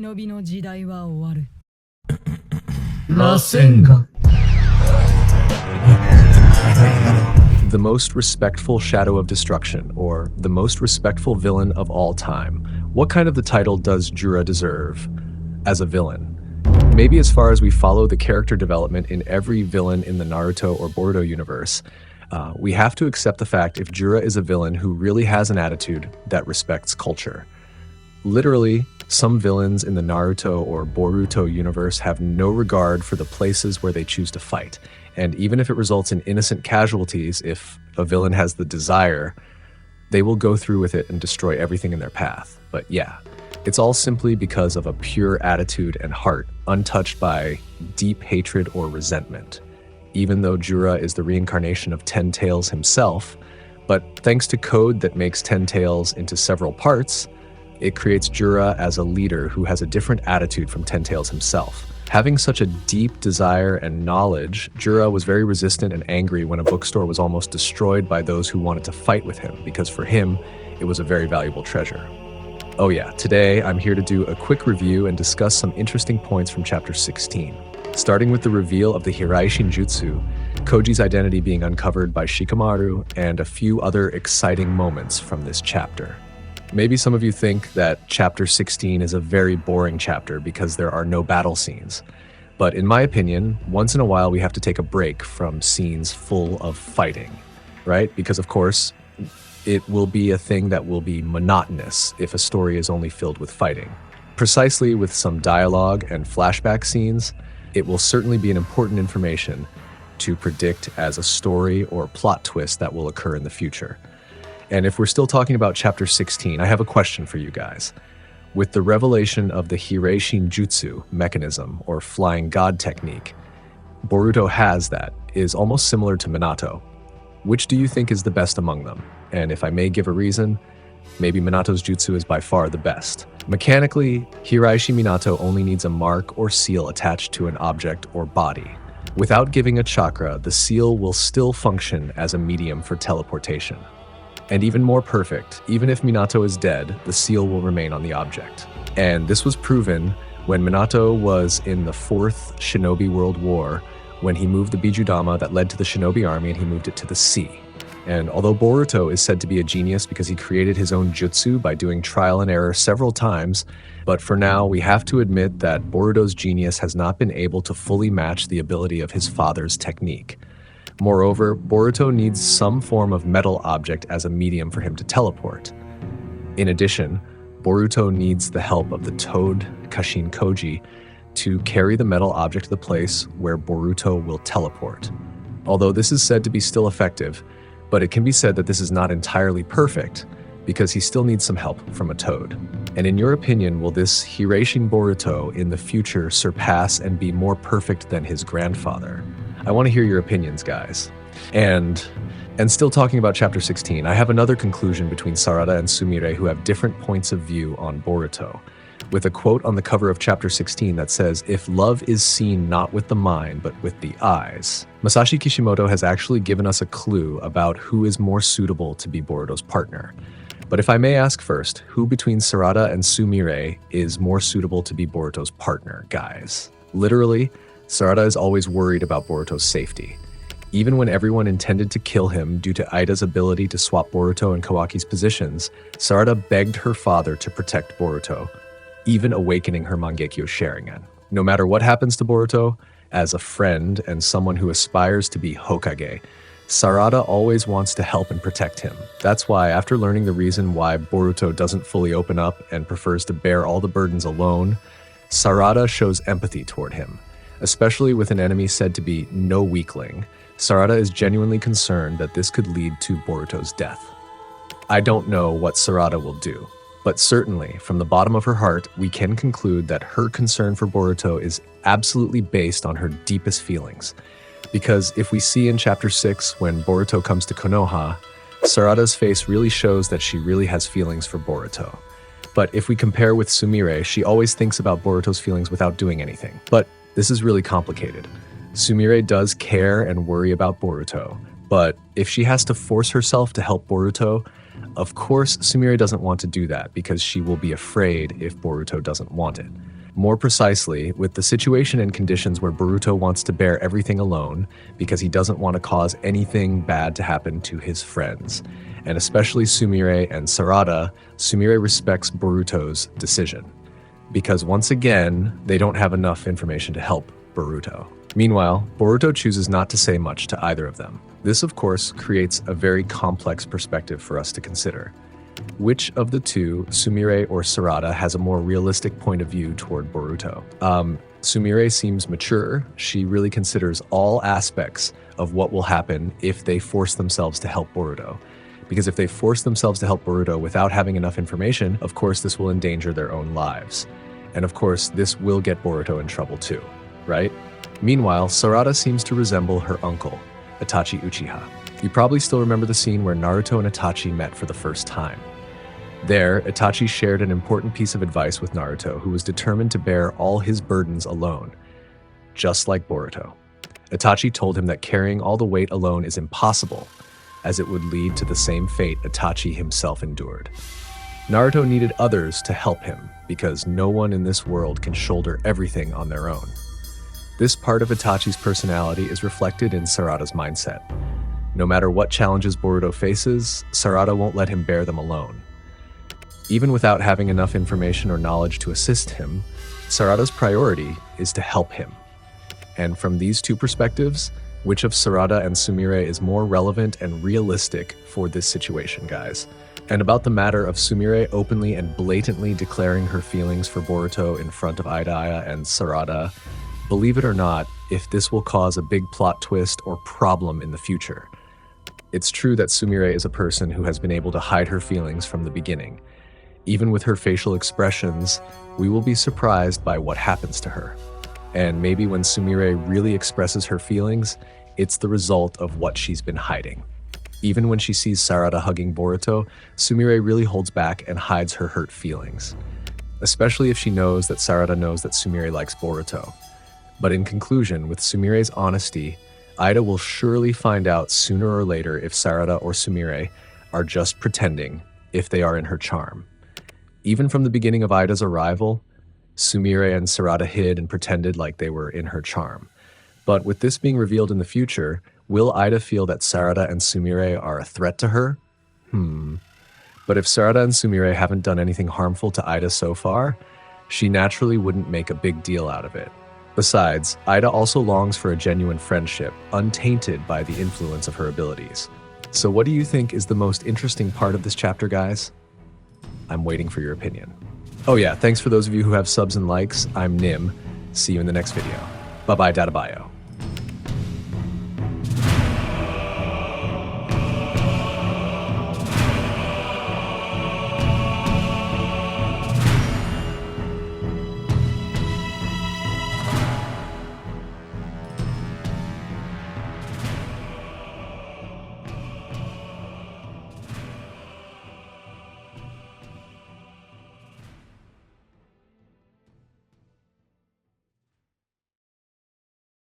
忍びの時代は終わる。螺旋が The most respectful shadow of destruction, or the most respectful villain of all time. What kind of the title does Jura deserve as a villain? Maybe as far as we follow the character development in every villain in the Naruto or Boruto universe, we have to accept the fact if Jura is a villain who really has an attitude that respects culture. Literally, some villains in the Naruto or Boruto universe have no regard for the places where they choose to fight. And even if it results in innocent casualties, if a villain has the desire, they will go through with it and destroy everything in their path. But yeah, it's all simply because of a pure attitude and heart, untouched by deep hatred or resentment. Even though Jura is the reincarnation of Ten Tails himself, but thanks to code that makes Ten Tails into several parts, it creates Jura as a leader who has a different attitude from Ten Tails himself. Having such a deep desire and knowledge, Jura was very resistant and angry when a bookstore was almost destroyed by those who wanted to fight with him, because for him, it was a very valuable treasure. Oh yeah, today I'm here to do a quick review and discuss some interesting points from chapter 16. Starting with the reveal of the Raijin Jutsu, Koji's identity being uncovered by Shikamaru, and a few other exciting moments from this chapter. Maybe some of you think that chapter 16 is a very boring chapter because there are no battle scenes. But in my opinion, once in a while we have to take a break from scenes full of fighting, right? Because of course, it will be a thing that will be monotonous if a story is only filled with fighting. Precisely with some dialogue and flashback scenes, it will certainly be an important information to predict as a story or plot twist that will occur in the future. And if we're still talking about chapter 16, I have a question for you guys. With the revelation of the Raijin Jutsu mechanism, or flying god technique, Boruto has that, is almost similar to Minato. Which do you think is the best among them? And if I may give a reason, maybe Minato's jutsu is by far the best. Mechanically, Hiraishi Minato only needs a mark or seal attached to an object or body. Without giving a chakra, the seal will still function as a medium for teleportation. And even more perfect, even if Minato is dead, the seal will remain on the object. And this was proven when Minato was in the 4th Shinobi World War, when he moved the Bijudama that led to the Shinobi army and he moved it to the sea. And although Boruto is said to be a genius because he created his own jutsu by doing trial and error several times, but for now we have to admit that Boruto's genius has not been able to fully match the ability of his father's technique. Moreover, Boruto needs some form of metal object as a medium for him to teleport. In addition, Boruto needs the help of the Toad Kashin Koji to carry the metal object to the place where Boruto will teleport. Although this is said to be still effective, but it can be said that this is not entirely perfect because he still needs some help from a toad. And in your opinion, will this Raijin Boruto in the future surpass and be more perfect than his grandfather? I want to hear your opinions, guys. And still talking about chapter 16, I have another conclusion between Sarada and Sumire who have different points of view on Boruto, with a quote on the cover of chapter 16 that says, "If love is seen not with the mind, but with the eyes." Masashi Kishimoto has actually given us a clue about who is more suitable to be Boruto's partner. But if I may ask first, who between Sarada and Sumire is more suitable to be Boruto's partner, guys? Literally, Sarada is always worried about Boruto's safety. Even when everyone intended to kill him due to Ida's ability to swap Boruto and Kawaki's positions, Sarada begged her father to protect Boruto, even awakening her Mangekyo Sharingan. No matter what happens to Boruto, as a friend and someone who aspires to be Hokage, Sarada always wants to help and protect him. That's why, after learning the reason why Boruto doesn't fully open up and prefers to bear all the burdens alone, Sarada shows empathy toward him. Especially with an enemy said to be no weakling, Sarada is genuinely concerned that this could lead to Boruto's death. I don't know what Sarada will do, but certainly, from the bottom of her heart, we can conclude that her concern for Boruto is absolutely based on her deepest feelings. Because if we see in chapter 6, when Boruto comes to Konoha, Sarada's face really shows that she really has feelings for Boruto. But if we compare with Sumire, she always thinks about Boruto's feelings without doing anything. But this is really complicated. Sumire does care and worry about Boruto, but if she has to force herself to help Boruto, of course Sumire doesn't want to do that because she will be afraid if Boruto doesn't want it. More precisely, with the situation and conditions where Boruto wants to bear everything alone because he doesn't want to cause anything bad to happen to his friends. And especially Sumire and Sarada, Sumire respects Boruto's decision. Because once again, they don't have enough information to help Boruto. Meanwhile, Boruto chooses not to say much to either of them. This, of course, creates a very complex perspective for us to consider. Which of the two, Sumire or Sarada, has a more realistic point of view toward Boruto? Sumire seems mature. She really considers all aspects of what will happen if they force themselves to help Boruto. Because if they force themselves to help Boruto without having enough information, of course this will endanger their own lives. And of course, this will get Boruto in trouble too, right? Meanwhile, Sarada seems to resemble her uncle, Itachi Uchiha. You probably still remember the scene where Naruto and Itachi met for the first time. There, Itachi shared an important piece of advice with Naruto, who was determined to bear all his burdens alone, just like Boruto. Itachi told him that carrying all the weight alone is impossible, as it would lead to the same fate Itachi himself endured. Naruto needed others to help him, because no one in this world can shoulder everything on their own. This part of Itachi's personality is reflected in Sarada's mindset. No matter what challenges Boruto faces, Sarada won't let him bear them alone. Even without having enough information or knowledge to assist him, Sarada's priority is to help him. And from these two perspectives, which of Sarada and Sumire is more relevant and realistic for this situation, guys? And about the matter of Sumire openly and blatantly declaring her feelings for Boruto in front of Ida and Sarada, believe it or not, if this will cause a big plot twist or problem in the future. It's true that Sumire is a person who has been able to hide her feelings from the beginning. Even with her facial expressions, we will be surprised by what happens to her. And maybe when Sumire really expresses her feelings, it's the result of what she's been hiding. Even when she sees Sarada hugging Boruto, Sumire really holds back and hides her hurt feelings. Especially if she knows that Sarada knows that Sumire likes Boruto. But in conclusion, with Sumire's honesty, Ida will surely find out sooner or later if Sarada or Sumire are just pretending, if they are in her charm. Even from the beginning of Ida's arrival, Sumire and Sarada hid and pretended like they were in her charm. But with this being revealed in the future, will Ida feel that Sarada and Sumire are a threat to her? But if Sarada and Sumire haven't done anything harmful to Ida so far, she naturally wouldn't make a big deal out of it. Besides, Ida also longs for a genuine friendship, untainted by the influence of her abilities. So what do you think is the most interesting part of this chapter, guys? I'm waiting for your opinion. Oh yeah, thanks for those of you who have subs and likes. I'm Nim. See you in the next video. Bye-bye, Data Bio.